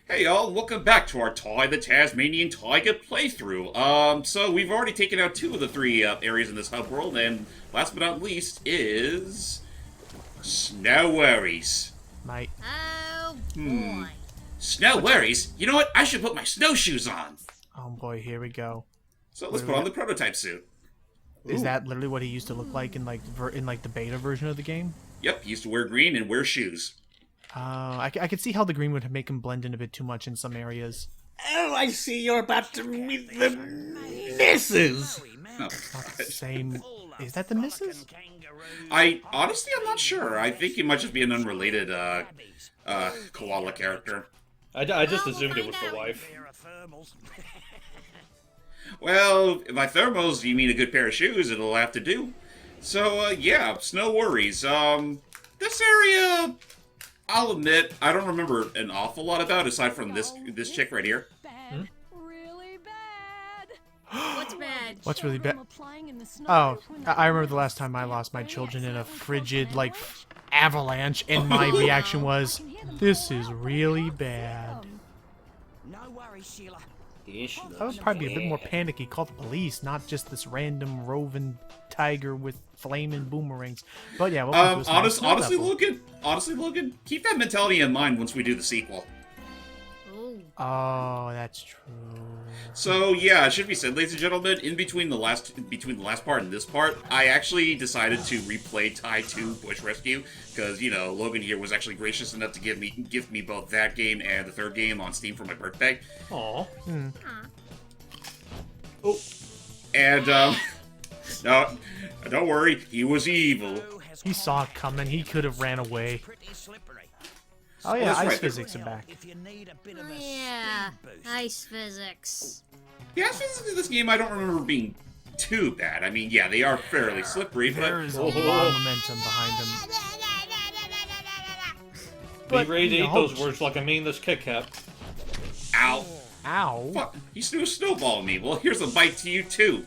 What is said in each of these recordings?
Hey y'all, welcome back to our Ty the Tasmanian Tiger playthrough. So we've already taken out two of the three areas in this hub world, and last but not least is... Snow Worries. Mate. Oh, boy. Snow Worries? You know what? I should put my snowshoes on! Oh boy, here we go. So let's put on the prototype suit. Is that literally what he used to look like in like the beta version of the game? Yep, he used to wear green and wear shoes. I could see how the green would make him blend in a bit too much in some areas. Oh, I see you're about to meet the missus. Oh, Same. Is that the missus? I'm not sure. I think he might just be an unrelated koala character. I just assumed it was the wife. Well, by thermals, you mean a good pair of shoes, it'll have to do. So, yeah, Snow Worries. This area, I'll admit, I don't remember an awful lot about, aside from this chick right here. Bad. Really bad. What's bad? What's really bad? Oh, I remember the last time I lost my children in a frigid, like, avalanche, and my reaction was, this is really bad. No worries, Sheila. I would probably be a bit more panicky. Call the police, not just this random roving tiger with flaming boomerangs. But yeah, honestly, Logan, keep that mentality in mind once we do the sequel. Ooh. Oh, that's true. So yeah, it should be said, ladies and gentlemen, in between the last part and this part, I actually decided to replay Tie 2 Bush Rescue because Logan here was actually gracious enough to gift me both that game and the third game on Steam for my birthday. Aww. Oh, and no, don't worry, he was evil. He saw it coming. He could have ran away. Oh yeah, that's ice right. physics are back. Oh, yeah. Ice physics. The ice physics in this game I don't remember being too bad. I mean, yeah, they are fairly slippery, There but is a lot of momentum behind him. Be ready to you eat know, those words like I mean this Kit Kat. ow. Ow. Fuck, you threw a snowball at me. Well, here's a bite to you, too.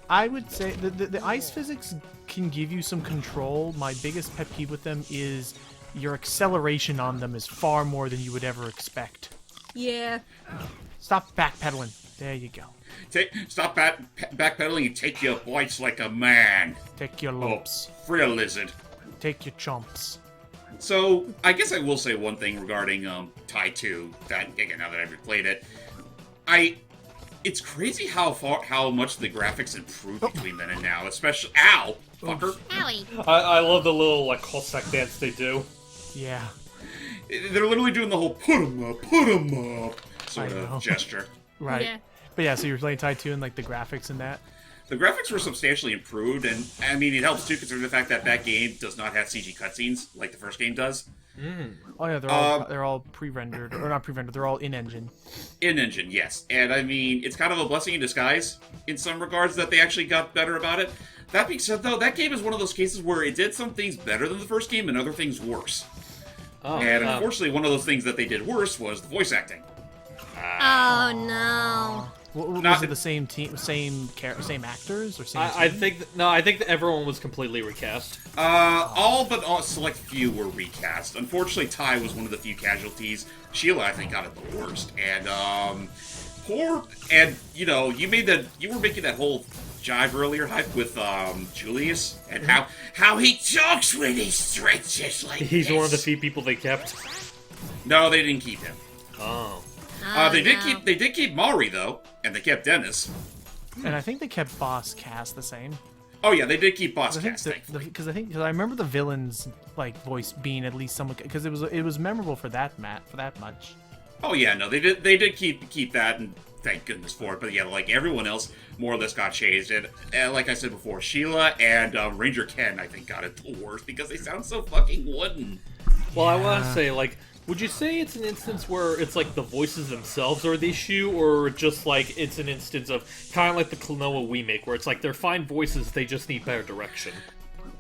I would say the ice physics can give you some control. My biggest pet peeve with them is your acceleration on them is far more than you would ever expect. Yeah. Stop backpedaling. There you go. Stop backpedaling and take your bites like a man. Take your lumps. Frill lizard. Take your chomps. So, I guess I will say one thing regarding Tie 2, that, again, now that I've replayed it. It's crazy how much the graphics improved between then and now, especially... Ow! Fucker. Owie. I love the little like Cossack dance they do. Yeah. They're literally doing the whole put 'em up sort I know. of gesture. Right. Yeah. But yeah, so you're playing Tie 2 and like the graphics and that. The graphics were substantially improved, and I mean, it helps too considering the fact that that game does not have CG cutscenes like the first game does. Oh yeah, they're all pre-rendered or not pre-rendered. They're all in-engine. In-engine, yes. And I mean, it's kind of a blessing in disguise in some regards that they actually got better about it. That being said, though, that game is one of those cases where it did some things better than the first game and other things worse. Oh, And unfortunately, one of those things that they did worse was the voice acting. Oh, no. Was it the same team, same actors, or same? I team? think I think that everyone was completely recast. All but a select few were recast. Unfortunately, Ty was one of the few casualties. Sheila, I think, got it the worst. And, you were making that whole jive earlier hype with, Julius, and how he talks when he stretches like He's this. one of the few people they kept. No, they didn't keep him. Oh. They no. did keep Maury, though, and they kept Dennis. And I think they kept Boss Cass the same. Oh yeah, they did keep Boss I think Cast, thankfully. because I remember the villain's like voice being at least somewhat, because it was memorable for that much. Oh yeah, no, they did keep that, and thank goodness for it. But yeah, like everyone else, more or less got changed. And like I said before, Sheila and Ranger Ken, I think, got it the worst because they sound so fucking wooden. Well, I want to say, like, would you say it's an instance where it's like the voices themselves are the issue, or just like it's an instance of kind of like the Klonoa remake, where it's like they're fine voices, they just need better direction?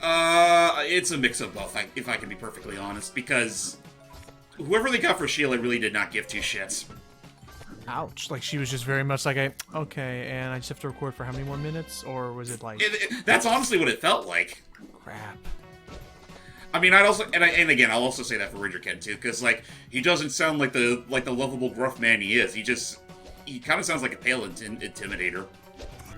It's a mix of both, if I can be perfectly honest, because whoever they got for Sheila really did not give two shits. Ouch! Like she was just very much like okay, and I just have to record for how many more minutes, or was it like That's honestly what it felt like. crap? I mean, I'd also, and again, I'll also say that for Ranger Ken too, because like he doesn't sound like the lovable gruff man he is. He kind of sounds like a pale intimidator.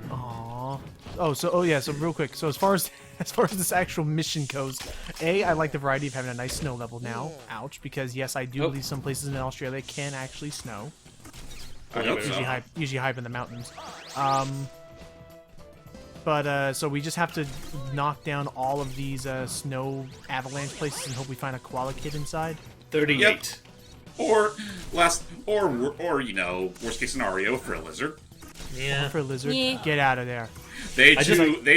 Aww. Oh yeah. So real quick. So as far as this actual mission goes, I like the variety of having a nice snow level now. Ouch, because yes, I do believe some places in Australia can actually snow. I hope so. Usually high in the mountains. So we just have to knock down all of these snow avalanche places and hope we find a koala kid inside. 38. Yep. Or you know, worst case scenario for a lizard. Yeah. For a lizard, Yeah. get out of there. They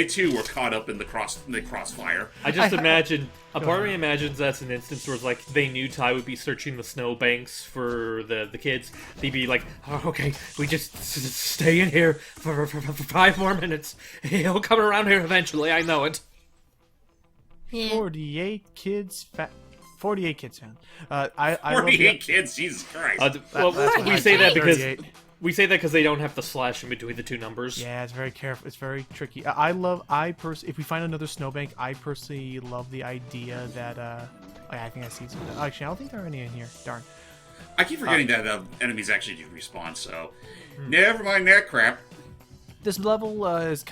too were caught up in the crossfire. I just imagine a part of me imagines that's an instance where it's like they knew Ty would be searching the snowbanks for the kids. They'd be like, oh, okay, we just stay in here for 5 more minutes. He'll come around here eventually. I know it. Yeah. 48 kids found. 48 kids found. I 48 kids, Jesus Christ. We say that because 38. they don't have the slash in between the two numbers. Yeah, it's very careful. It's very tricky. If we find another snowbank, I personally love the idea that I think I see some. Actually, I don't think there are any in here. Darn. I keep forgetting that enemies actually do respawn. So, never mind that crap. This level is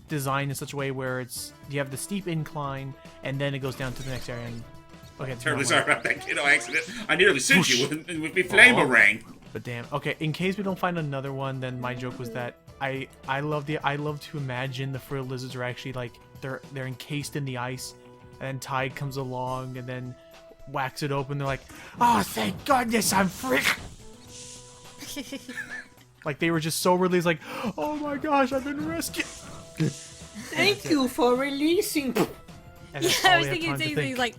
designed in such a way where you have the steep incline and then it goes down to the next area. And okay, Terribly sorry about that kiddo accident. I nearly sent you with me flamerang. But damn. Okay, in case we don't find another one, then my joke was that I love to imagine the frill lizards are actually like they're encased in the ice, and Tide comes along and then whacks it open. They're like, oh, thank goodness I'm free. Like they were just so relieved, like, oh my gosh, I've been rescued. Thank you for releasing. And that's Yeah, all I was we have thinking time the to same think. thing, like,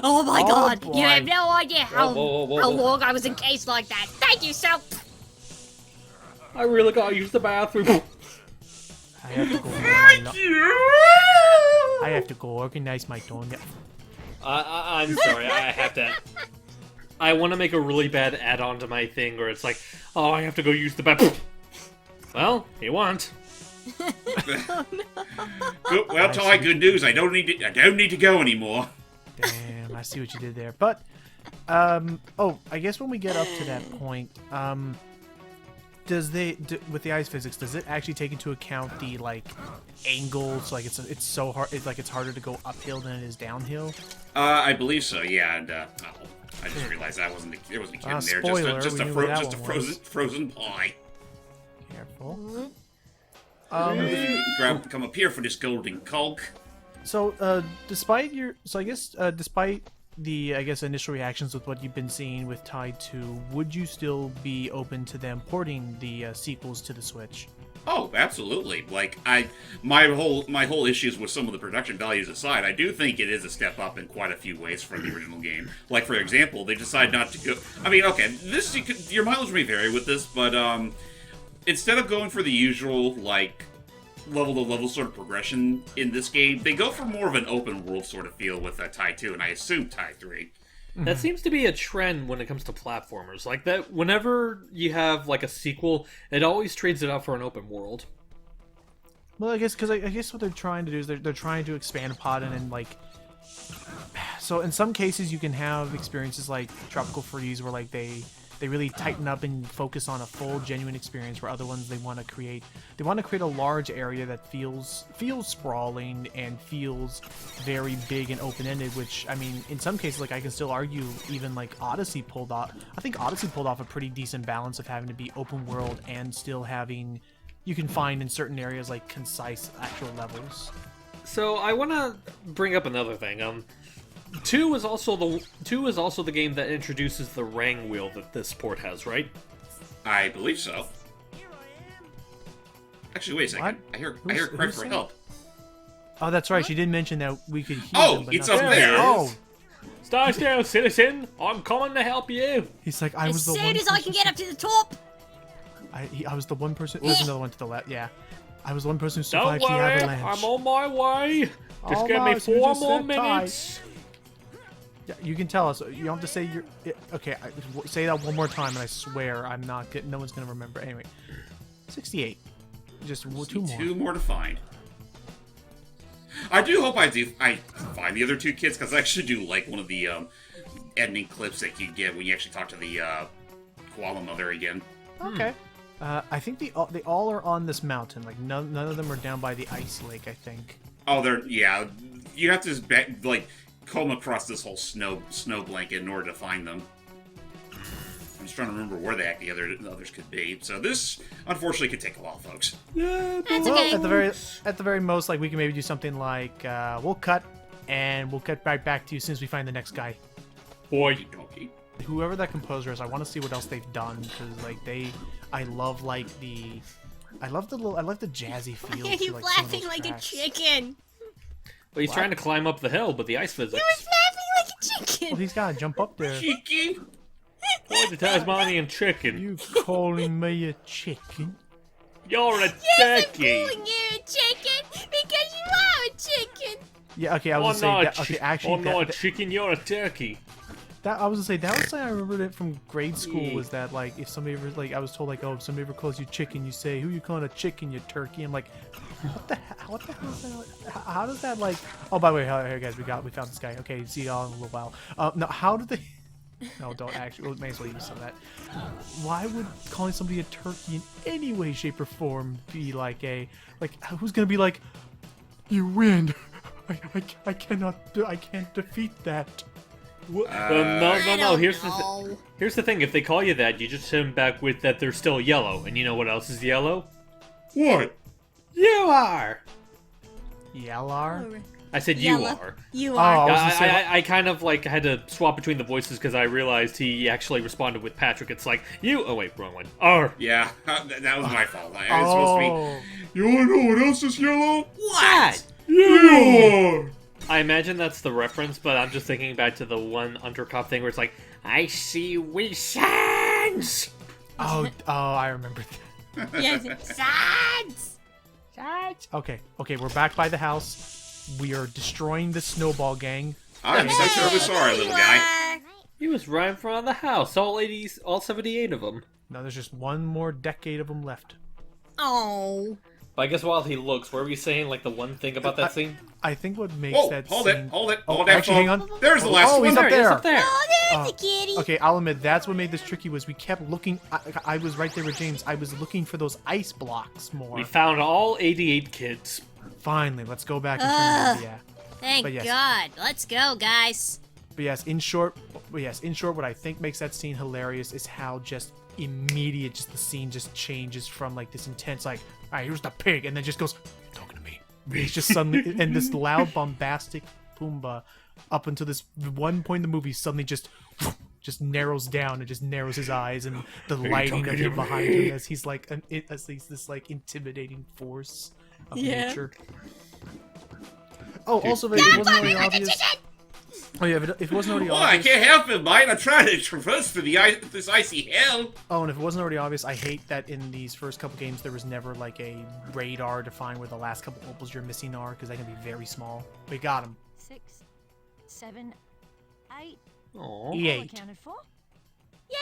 oh my Oh, god, boy. you have no idea how Whoa. long I was encased like that. Thank you, so. I really gotta use the bathroom. I have to go. I have to go organize my toenail. I'm sorry, I have to. I want to make a really bad add-on to my thing where it's like, oh, I have to go use the bathroom. Well, you want. Well, Ty, good news. I don't need to go anymore. Damn, I see what you did there. But, I guess when we get up to that point, with the ice physics, does it actually take into account the angles? Like it's so hard. It's harder to go uphill than it is downhill. I believe so. Yeah, and I just realized there wasn't a kid in there. Spoiler, Just we a knew what that one frozen pie. Careful. Come up here for this golden conch. So, despite the initial reactions with what you've been seeing with Tide 2, would you still be open to them porting the sequels to the Switch? Oh, absolutely. Like my whole issues with some of the production values aside, I do think it is a step up in quite a few ways from the original game. Like for example, they decide not to go. I mean, okay, your mileage may vary with this, but instead of going for the usual level-to-level sort of progression in this game, they go for more of an open world sort of feel with Tie 2, and I assume Tie 3. That seems to be a trend when it comes to platformers. Like that, whenever you have a sequel, it always trades it out for an open world. Well, I guess what they're trying to do is they're trying to expand upon it and so in some cases you can have experiences like Tropical Freeze where they really tighten up and focus on a full genuine experience, where other ones they want to create a large area that feels sprawling and feels very big and open-ended, which I mean in some cases I can still argue even Odyssey pulled off. I think Odyssey pulled off a pretty decent balance of having to be open world and still having, you can find in certain areas concise actual levels. So I want to bring up another thing. 2 is also the game that introduces the Rang wheel that this port has, right? I believe so. Actually, wait a second. What? I hear cry for help. Oh, that's right. She did mention that we could hear Oh, them, but it's not up see them. there. Oh, Stay still, citizen. I'm coming to help you. he's like, I As was the soon one. as I can get up to the top. I was the one person. There's another one to the left. Yeah, I was the one person who Don't survived the worry, avalanche. I'm on my way. Just give me Almost, you 4 just more said Ty. minutes. Yeah, you can tell us. You don't have to say your. Okay, say that one more time, and I swear I'm not. No one's gonna remember. Anyway, 68. Just 2 more. 2 more to find. I do hope I find the other two kids, because I actually do like one of the ending clips that you get when you actually talk to the koala mother again. Okay. I think they all are on this mountain. Like none of them are down by the ice lake. I think. Oh, you have to like comb across this whole snow blanket in order to find them. I'm just trying to remember where the others could be. So this, unfortunately, could take a while, folks. That's Well, okay. at the very most, like we can maybe do something like we'll cut right back to you as soon as we find the next guy. Boy. Okay. Whoever that composer is, I want to see what else they've done because like I love the jazzy feel. Why are to, you like, some of laughing those like a tracks. chicken? Well, he's trying to climb up the hill, but the ice physics. You was laughing like a chicken. Well, he's gotta jump up there. Cheeky. Boy, the Tasmanian chicken. You calling me a chicken? You're a Yes, I'm turkey. calling you a chicken because you are a chicken. Yeah. Okay. I I'm was gonna not say a that. Okay. Actually, I'm not a chicken, you're a turkey. I was gonna say that was something I remembered it from grade school was that like if somebody ever like I was told like if somebody ever calls you chicken you say who you calling a chicken you turkey. I'm like what the hell is that? How does that like oh by the way here guys we found this guy. Okay, see y'all in a little while. No, how did they no don't actually may as well use some of that. Why would calling somebody a turkey in any way shape or form be like who's gonna be like you win? I can't defeat that. No. I don't Here's know. here's the thing. If they call you that, you just hit them back with that they're still yellow. And you know what else is yellow? What? You are. Yalar? I said you Yellow. are. You Oh, are. I was gonna say, I kind of like had to swap between the voices because I realized he actually responded with Patrick. It's like you. Oh wait, wrong one. R. Yeah, that was my fault. I was supposed to oh. be. You wanna know what else is yellow? What? Yeah. I imagine that's the reference, but I'm just thinking back to the one Undercop thing where it's like, I see wizards. I remember that. Yes, Sans. Okay, we're back by the house. We are destroying the snowball gang. I'm so terribly sorry, little guy. He was right in front of the house. All 78 of them. Now there's just one more decade of them left. Oh. But I guess while he looks, what were you saying? Like the one thing about that scene? I think what makes Whoa, that hold scene... it, hold it, Oh, hold that actually, phone. hang on. There's the last Oh, one. he's up He's there. up there. Oh, there's the kitty. Okay, I'll admit, that's what made this tricky was we kept looking... I was right there with James. I was looking for those ice blocks more. We found all 88 kids. Finally, let's go back and turn yeah. Thank But yes. God. Let's go, guys. But yes, in short, what I think makes that scene hilarious is how just immediate just the scene just changes from like this intense like, all right, here's the pig, and then just goes, you're talking to me. He's just suddenly, and this loud bombastic Pumbaa up until this one point in the movie suddenly just narrows down and just narrows his eyes and the lighting of him behind him as he's like as he's this like intimidating force of nature. Oh, also, if it wasn't already obvious. Oh yeah, if it wasn't already Oh, I obvious. can't help it, mate. I'm trying to traverse through this icy hell. Oh, and if it wasn't already obvious, I hate that in these first couple games there was never like a radar to find where the last couple opals you're missing are because they can be very small. We got them. 6, 7, 8. Aww. All E8. accounted for.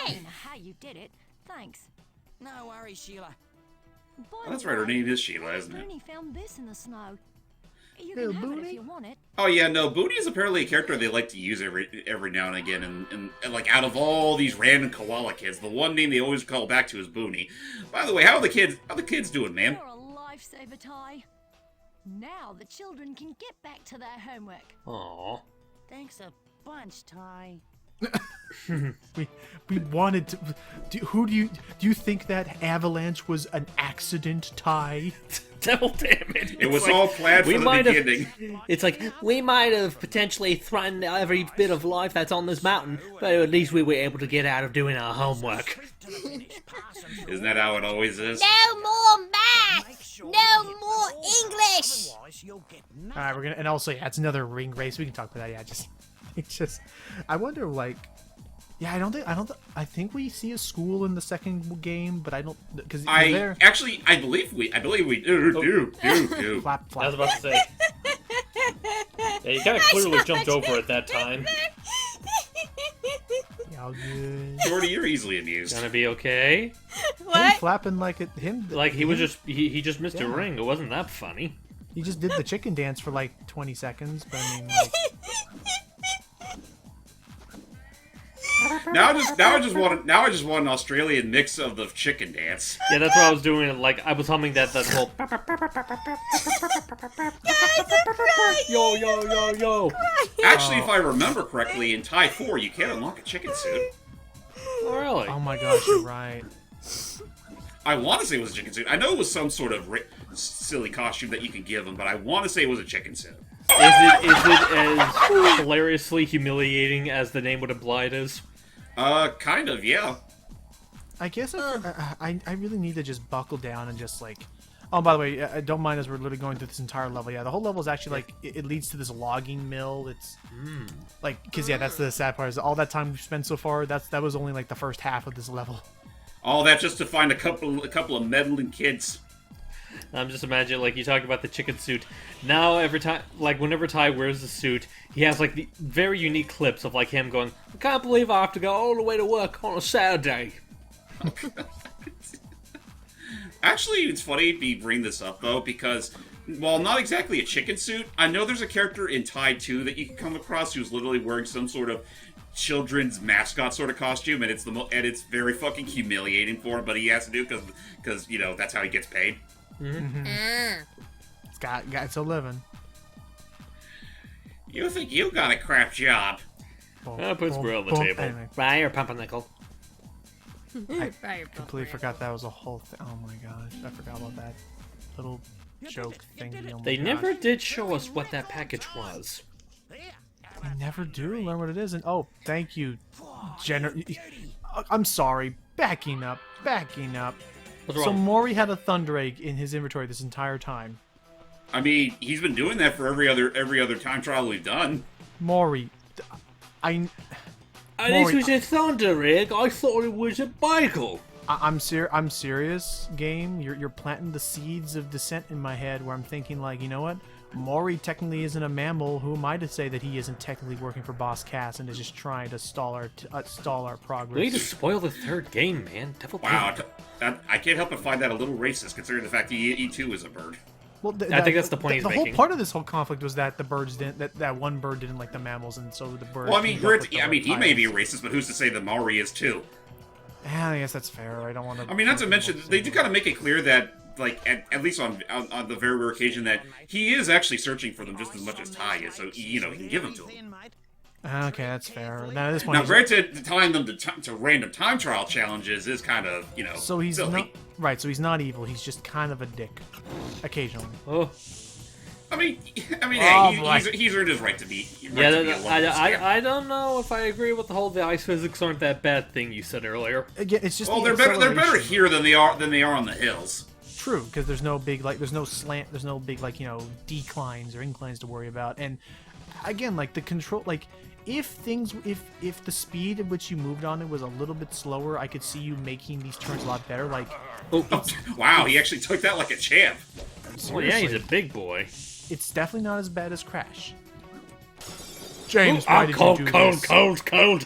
I don't know how you did it. Thanks. No worries, Sheila. By That's the right, her way, name is Sheila, isn't it? Boonie found this in the snow. You Little can have it Boonie? if you want it. Oh yeah, no, Boonie is apparently a character they like to use every now and again, and like out of all these random koala kids, the one name they always call back to is Boonie. By the way, how are the kids doing, man? You're a lifesaver, Ty. Now the children can get back to their homework. Aww. Thanks a bunch, Ty. We wanted to. Do you think that Avalanche was an accident, Ty? Devil damn it. It was It's like, all planned we from the might have- beginning. It's like, we might have potentially threatened every bit of life that's on this mountain, but at least we were able to get out of doing our homework. Isn't that how it always is? No more math. No more English. Otherwise, you'll get All right, we're gonna, and also yeah, it's another ring race. We can talk about that. Yeah, it's just, I wonder like, yeah, I think we see a school in the second game, but I don't because there. I believe we do. Flap, I was flap. about to say. Yeah, you kind of clearly jumped over at that time. Yeah, all good. Jordy, you're easily amused. Gonna be okay. Him What? flapping like him. Like he was just he just missed a Yeah. ring. It wasn't that funny. He just did the chicken dance for like 20 seconds, but I mean, like... Now I just want an Australian mix of the chicken dance. Yeah, that's what I was doing. Like, I was humming that whole... Yo, yo, yo, yo. Actually, if I remember correctly, in Thai 4, you can't unlock a chicken suit. Oh, really? Oh my gosh, you're right. I want to say it was a chicken suit. I know it was some sort of silly costume that you can give him, but I want to say it was a chicken suit. Is it as hilariously humiliating as the name would imply it is? Kind of, yeah. I guess I really need to just buckle down and just like... Oh, by the way, don't mind as we're literally going through this entire level. Yeah, the whole level is actually like it leads to this logging mill. It's like because yeah, that's the sad part. Is all that time we've spent so far. That was only like the first half of this level. All that just to find a couple of meddling kids. I'm just imagining, like, you talk about the chicken suit. Now, every time, like, whenever Ty wears the suit, he has, like, the very unique clips of, like, him going, I can't believe I have to go all the way to work on a Saturday. Actually, it's funny you bring this up, though, because, while not exactly a chicken suit, I know there's a character in Thai 2 that you can come across who's literally wearing some sort of children's mascot sort of costume, and it's very fucking humiliating for him, but he has to do it because you know, that's how he gets paid. It's got it's a living. You think you got a crap job? Put squirrel on the table. Anyway, Fry or pumpernickel? I completely forgot that was a whole thing. Oh my gosh, I forgot about that little joke thing. Oh They never did show us what that package was. They never do learn what it is. And oh, thank you, I'm sorry. Backing up. What's So wrong? Maury had a Thunder Egg in his inventory this entire time. I mean, he's been doing that for every other time trial we've done. Maury, This Maury, was a Thunder Egg. I thought it was a bagel. I'm serious, game. You're planting the seeds of dissent in my head where I'm thinking like, you know what? Maury technically isn't a mammal. Who am I to say that he isn't technically working for Boss Cass and is just trying to stall our progress? We need to spoil the third game, man. Devil Wow, I can't help but find that a little racist, considering the fact he too is a bird. Well, I think that's the point he's the making. whole part of this whole conflict was that the birds didn't. That one bird didn't like the mammals, and so the bird. Well, I mean, teamed up with the he may be a reptiles. racist, but who's to say that Maori is too? Yeah, I guess that's fair. I don't want to. I mean, not to mention, they do kind of make it clear that, like, at least on the very rare occasion that he is actually searching for them just as much as Ty is, so, you know, he can give them to him. Okay, that's fair. Now at this point, Now, granted, tying them to random time trial challenges is kind of, you know, so he's silly. not right. So he's not evil. He's just kind of a dick, occasionally. Oh. I mean, Oh, hey, he's earned his right to be. Yeah, to be a lovable scam. I don't know if I agree with the whole the ice physics aren't that bad thing you said earlier. Again, it's just Well, the they're better acceleration. here than they are on the hills. True, because there's no big there's no slant, there's no big declines or inclines to worry about. And again, like the control, like if the speed at which you moved on it was a little bit slower, I could see you making these turns a lot better. Like, Wow, he actually took that like a champ. Well, yeah, he's seriously, a big boy. it's definitely not as bad as Crash. James, why did cold, you do cold, this? cold.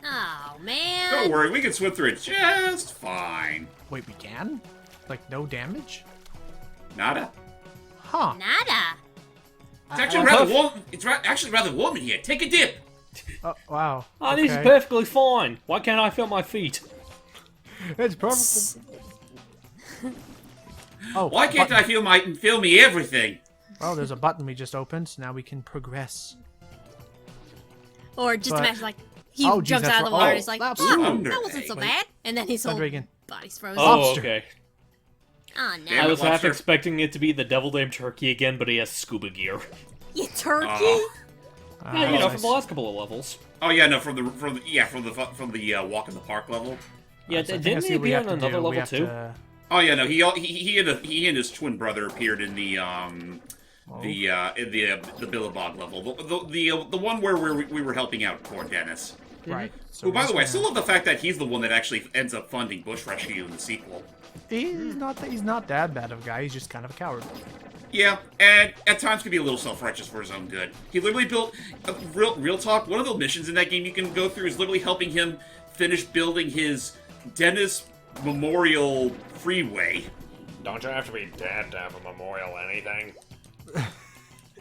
Oh, man. Don't worry, we can swim through it just fine. Wait, we can? Like no damage? Nada. Huh? Nada. It's actually rather warm. It's actually rather warm in here. Take a dip. Oh, wow. Oh, this is Okay. perfectly fine. Why can't I feel my feet? It's perfect. Oh, Why can't I feel me everything? Oh, there's a button we just opened. So now we can progress. Or just But- imagine, like, he Oh, geez, jumps that's out of the right. water Oh, and he's like, that's oh, Thunder that wasn't so Egg. bad. And then his whole Thundragon. body's frozen. Oh. Oh, Lobster. okay. Oh, no. Damn I it, was half lobster. expecting it to be the devil named Turkey again, but he has scuba gear. You turkey. Yeah, you know, nice. from the last couple of levels. Oh yeah, no, from the walk in the park level. Yeah, So I think didn't I see he what we appear have on to another do. We level have too? to- Oh yeah, no, he and his twin brother appeared in the Billabong level, the one where we were helping out poor Dennis. Right. So Who, by we're the way, I just still love the fact that he's the one that actually ends up funding Bush Rescue in the sequel. He's not that bad of a guy. He's just kind of a coward. Yeah, and at times can be a little self-righteous for his own good. He literally built real talk. One of the missions in that game you can go through is literally helping him finish building his Dennis Memorial Freeway. Don't you have to be dead to have a memorial anything?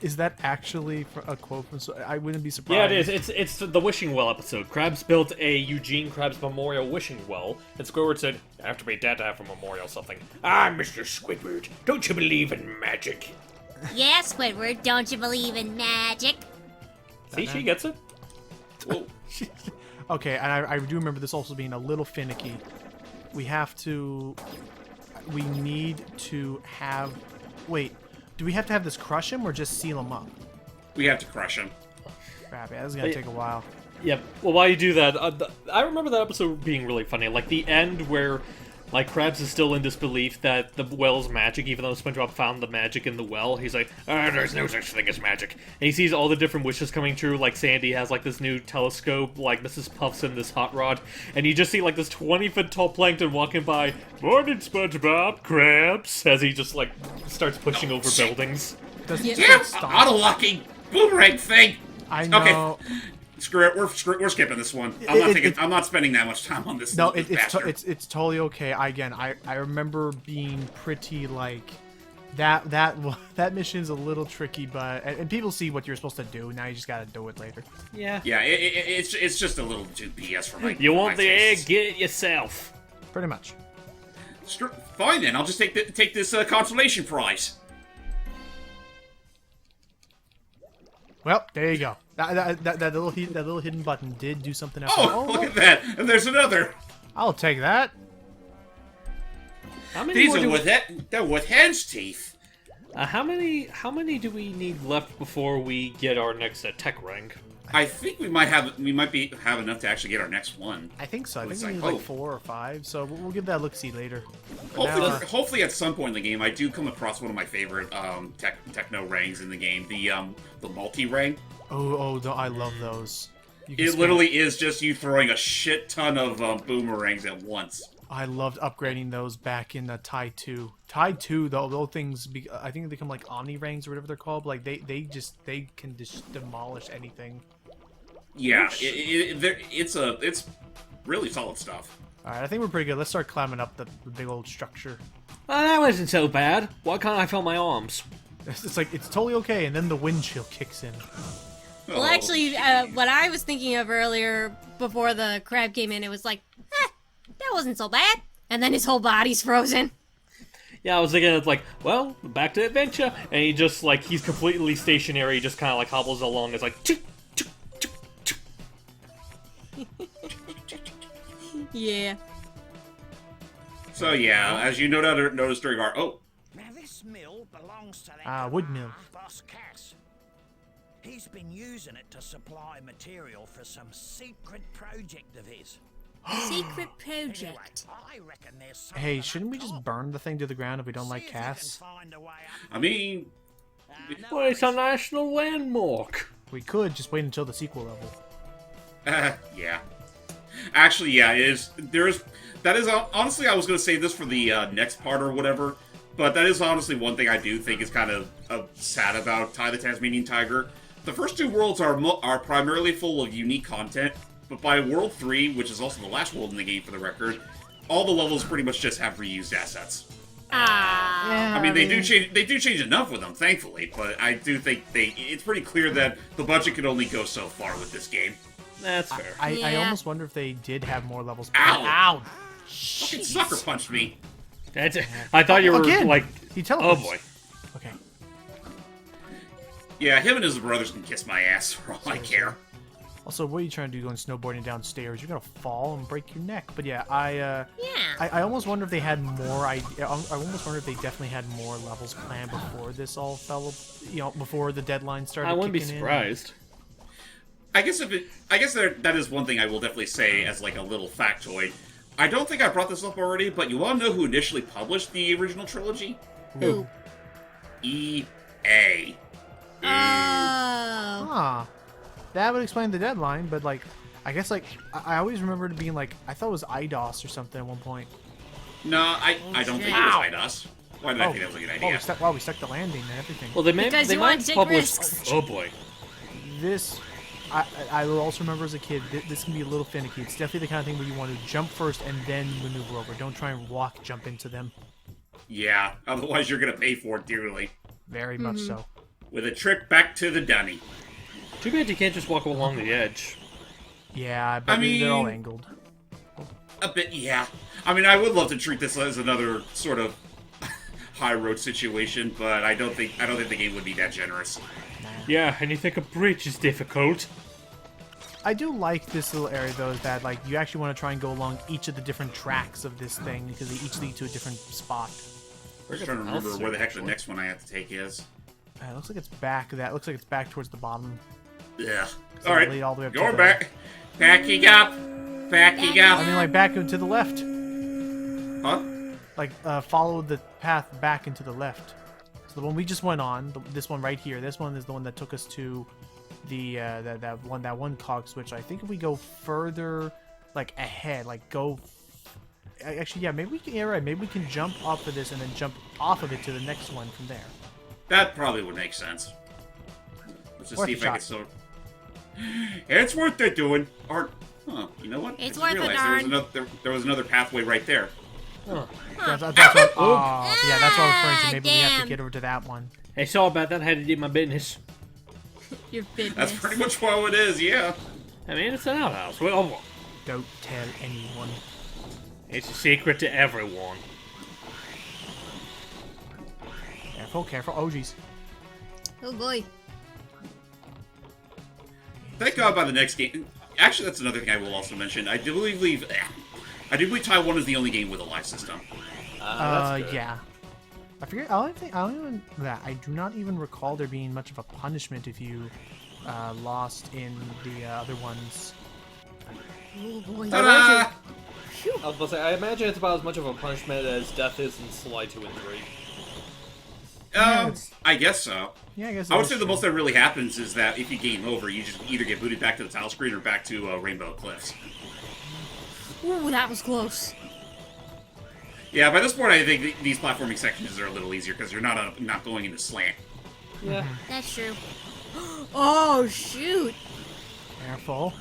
Is that actually a quote from? I wouldn't be surprised. Yeah, it is. It's the wishing well episode. Krabs built a Eugene Krabs Memorial wishing well, and Squidward said, "I have to be dead to have a memorial something." Ah, Mr. Squidward, don't you believe in magic? Yeah, Squidward, don't you believe in magic? See, she gets it. Well, Okay, and I do remember this also being a little finicky. We need to have. Wait, do we have to have this crush him or just seal him up? we have to crush him. Crap, yeah, this is gonna take a while. Yep. Well, while you do that, I remember that episode being really funny. Like the end where, like, Krabs is still in disbelief that the well's magic, even though SpongeBob found the magic in the well. He's like, there's no such thing as magic. And he sees all the different wishes coming true. Like Sandy has like this new telescope, like Mrs. Puff's in this hot rod, and you just see like this 20-foot tall plankton walking by. Morning, SpongeBob, Krabs, as he just like starts pushing over buildings. Does he Yeah, just stop? auto-locking boomerang thing! I know. Okay. Screw it, we're skipping this one. I'm not spending that much time on this. No, this it's bastard. it's totally okay. I remember being pretty like that mission's a little tricky, but and people see what you're supposed to do. Now you just gotta do it later. Yeah. Yeah, it's just a little too BS for my. You for want my the egg? tastes. Get it yourself. Pretty much. Fine then, I'll just take this consolation prize. Well, there you go. That little hidden button did do something else. Oh, look at that! And there's another. I'll take that. How many These more are do with they're with hen's teeth. how many do we need left before we get our next tech rank? I think we might have enough to actually get our next one. I think so. I think Looks we like need like hope. 4 or 5. So we'll give that a look-see later. Hopefully, now, hopefully at some point in the game, I do come across one of my favorite techno rangs in the game, the multi-rang. I love those. You can It spam- literally is just you throwing a shit ton of boomerangs at once. I loved upgrading those back in the Tide 2. Tide 2, though, those things, I think they become like Omni Rangs or whatever they're called. Like, they can just demolish anything. Yeah, it's really solid stuff. Alright, I think we're pretty good. Let's start climbing up the big old structure. That wasn't so bad. Why can't I feel my arms? It's like, it's totally okay, and then the wind chill kicks in. Well, actually, what I was thinking of earlier, before the crab came in, it was like, that wasn't so bad. And then his whole body's frozen. Yeah, I was thinking it's like, well, back to adventure, and he just like he's completely stationary, he just kind of like hobbles along. It's like, choo, choo, choo, choo. Yeah. So yeah, as you noticed during our Now this mill belongs to the wood mill. boss Cass. He's been using it to supply material for some secret project of his. Secret Anyway, project. I reckon there's Hey, shouldn't we just burn the thing to the ground if we don't like Cass? I mean, Well, it's a national landmark. We could just wait until the sequel level. yeah. Actually, yeah, it is. That is honestly, I was going to say this for the next part or whatever, but that is honestly one thing I do think is kind of sad about Ty the Tasmanian Tiger. The first two worlds are primarily full of unique content, but by World 3, which is also the last world in the game for the record, all the levels pretty much just have reused assets. Ah. I mean, they do change enough with them, thankfully, but I do think it's pretty clear that the budget could only go so far with this game. That's fair. I Yeah. almost wonder if they did have more levels. Ow! Ow! Fucking sucker punched me. That's it. I thought you were Again, like, he oh teleports. boy. Okay. Yeah, him and his brothers can kiss my ass for all I care. Also, what are you trying to do going snowboarding downstairs? You're gonna fall and break your neck. But yeah, I almost wonder if they had more. I almost wonder if they definitely had more levels planned before this all fell. Before the deadline started. I wouldn't be kicking in. surprised. I guess that is one thing I will definitely say as like a little factoid. I don't think I brought this up already, but you want to know who initially published the original trilogy? Who? EA. Oh. Ah, that would explain the deadline. But like, I guess like I always remembered it being like I thought it was IDOS or something at one point. No, I don't think it was IDOS. Why did I think that was a good idea? We stuck the landing and everything. Well, they Because they you might want to take publish. risks. Oh boy. This, I will also remember as a kid, this can be a little finicky. It's definitely the kind of thing where you want to jump first and then maneuver over. Don't try and jump into them. Yeah, otherwise you're gonna pay for it dearly. Very much so. with a trip back to the dunny. Too bad you can't just walk along the edge. Yeah, but they're all angled. A bit, yeah. I mean, I would love to treat this as another sort of high road situation, but I don't think the game would be that generous. Yeah, and you think a bridge is difficult? I do like this little area though, is that like you actually want to try and go along each of the different tracks of this thing because they each lead to a different spot. I'm trying to remember where the heck the next one I have to take is. It looks like it's back. That looks like it's back towards the bottom. Yeah. So All right. lead all the way up to Going the- back. Backing up. Backing up. I mean, like back to the left. Huh? Like follow the path back into the left. So the one we just went on, this one right here. This one is the one that took us to the that one cog switch. I think if we go further, like ahead, like go. Actually, yeah, maybe we can. Yeah, right. Maybe we can jump off of this and then jump off of it to the next one from there. That probably would make sense. Let's just Worth see a if I can shot. still. It's worth it doing. Or, huh? You know what? It's I just worth it, realized there was another pathway right there. Huh. That's what, yeah, that's what I'm referring to. Maybe we have to damn. get over to that one. Hey, sorry about that. I had to do my business. Your business. That's pretty much what it is. Yeah. I mean, it's an outhouse. Well, Don't tell anyone. it's a secret to everyone. Careful, careful. Oh, jeez. Oh boy. Thank God by the next game. Actually, that's another thing I will also mention. I do believe Taiwan is the only game with a live system. That's good. Yeah. I forget. I don't even that. I do not even recall there being much of a punishment if you lost in the other ones. Oh boy. Ta-da! I was about to say, I imagine it's about as much of a punishment as death is in Sly 2 and 3. I guess so. Yeah, I guess. I would that's say the true. most that really happens is that if you game over, you just either get booted back to the title screen or back to Rainbow Cliffs. Ooh, that was close. Yeah, by this point, I think these platforming sections are a little easier because you're not going into slant. Yeah. That's true. Oh shoot! Careful.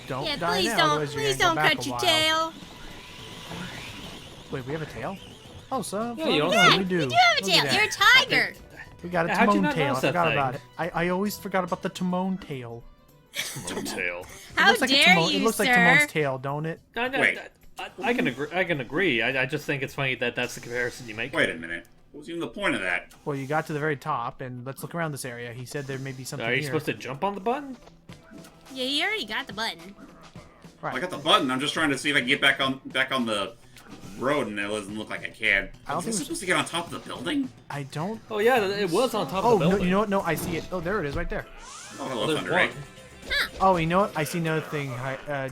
Don't Yeah, die please now, don't, otherwise you're please gonna don't go back cut a your while. tail. Wait, we have a tail? Oh, so Yeah, you don't Yeah, we do. you do have a Look at tail. that. You're a tiger. We got a Yeah, how'd you Timon not tail. I notice that forgot about it. thing? I always forgot about the Timon tail. Tail. How It looks like dare It you, looks sir? like Timon's tail, don't it? Wait. I can agree. I can agree. I just think it's funny that that's the comparison you make. Wait a minute. What was even the point of that? Well, you got to the very top, and let's look around this area. He said there may be something Are you here. supposed to jump on the button? Yeah, you already got the button. Right. I got the button. I'm just trying to see if I can get back on the road, and it doesn't look like I can. I don't Was I think supposed to get on top of the building? I don't. Oh yeah, it was on top Oh, of the no, building. you know what? No, I see it. Oh, there it is, right there. Oh, hello, There's Thunder one. Egg. Oh, you know what? I see another thing,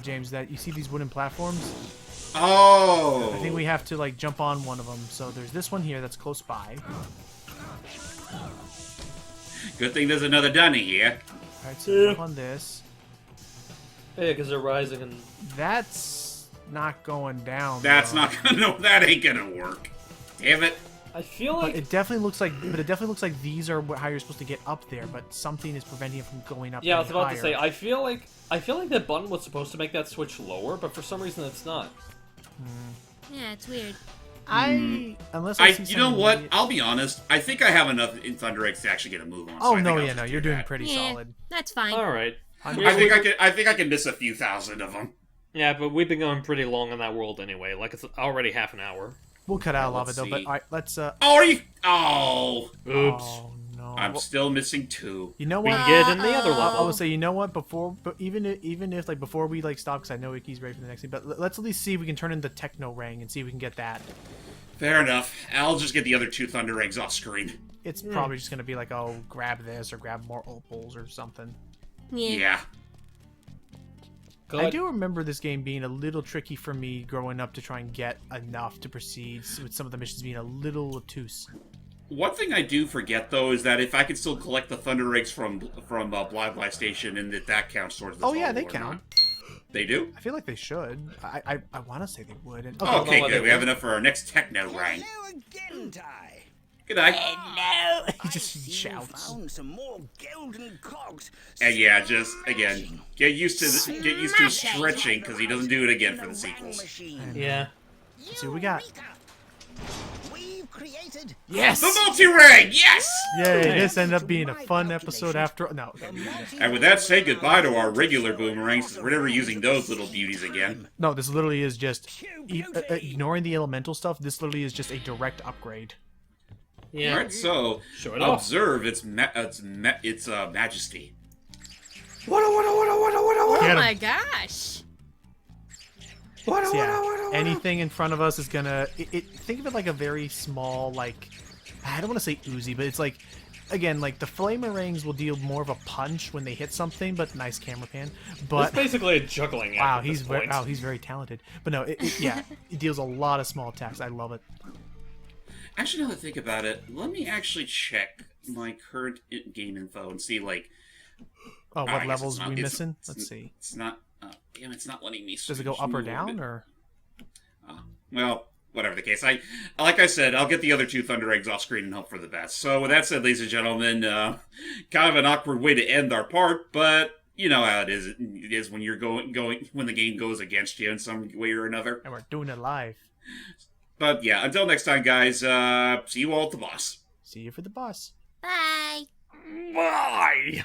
James. That you see these wooden platforms. Oh! I think we have to like jump on one of them. So there's this one here that's close by. Good thing there's another Dunny here. All right, so jump on this. Yeah, because they're rising and. That's not going down. That's though. not gonna. No, that ain't gonna work. Damn it! I feel But like it definitely looks like. But it definitely looks like these are how you're supposed to get up there. But something is preventing it from going up. yeah, I any was about higher. to say. I feel like that button was supposed to make that switch lower, but for some reason it's not. Yeah, it's weird. Unless I see You know something what? immediate- I'll be honest. I think I have enough in Thunder Eggs to actually get a move on. so Oh I think no, I'll yeah, just no, do you're doing that. pretty Yeah, solid. that's fine. All right. I think I can miss a few thousand of them. Yeah, but we've been going pretty long in that world anyway. Like it's already half an hour. We'll cut out a lot of it let's though. But see. all right, let's. Oh, are you? Oh, Oops. Oh no. I'm still missing 2. You know We what? can get in the other I level. would say, you know what? But even if like before we like stop, because I know Icky's ready for the next thing. But let's at least see if we can turn in the Techno Ring and see if we can get that. Fair enough. I'll just get the other 2 Thunder Eggs off screen. It's probably just gonna be like, oh, grab this or grab more opals or something. Yeah. Yeah. Go I ahead. do remember this game being a little tricky for me growing up to try and get enough to proceed, with some of the missions being a little obtuse. One thing I do forget though is that if I could still collect the Thunder Eggs from Bly Bly Station, and that counts towards the Oh yeah, total they or count. not. They do. I feel like they should. I want to say they would. And, Okay, know what good. they We have would. enough for our next Techno Rang. Hello again, Ty. Good night. Hello. He just I see shouts. You found some more golden cogs. And yeah, just again, get used to stretching because he doesn't do it again for the sequels. Machine. Yeah. Let's see what we got. We we've created. Yes! The multi-ring! Yes! Yay, this ended up being a fun episode after... No. And with that, say goodbye to our regular boomerangs, since we're never using those little beauties again. No, this literally is just... ignoring the elemental stuff, this literally is just a direct upgrade. Yeah. Alright, so, Show it off. observe its majesty. Oh Get 'em. my gosh. So yeah, anything in front of us is gonna... think of it like a very small, like... I don't want to say oozy, but it's like... Again, like, the flamer rings will deal more of a punch when they hit something, but nice camera pan. But It's basically a juggling act. wow, at he's this very, point. wow, he's very talented. But no, yeah, it deals a lot of small attacks. I love it. Actually, now that I think about it, let me actually check my current game info and see, like... Oh, I what guess levels it's not- we it's- missing? it's- Let's see. It's not... damn, it's not letting me... Does it go up or down, or...? Well, whatever the case. Like I said, I'll get the other 2 Thunder Eggs off screen and hope for the best. So with that said, ladies and gentlemen, kind of an awkward way to end our part, but you know how it is. It is when you're going when the game goes against you in some way or another. And we're doing it live. But yeah, until next time, guys. See you all at the boss. See you for the boss. Bye. Why?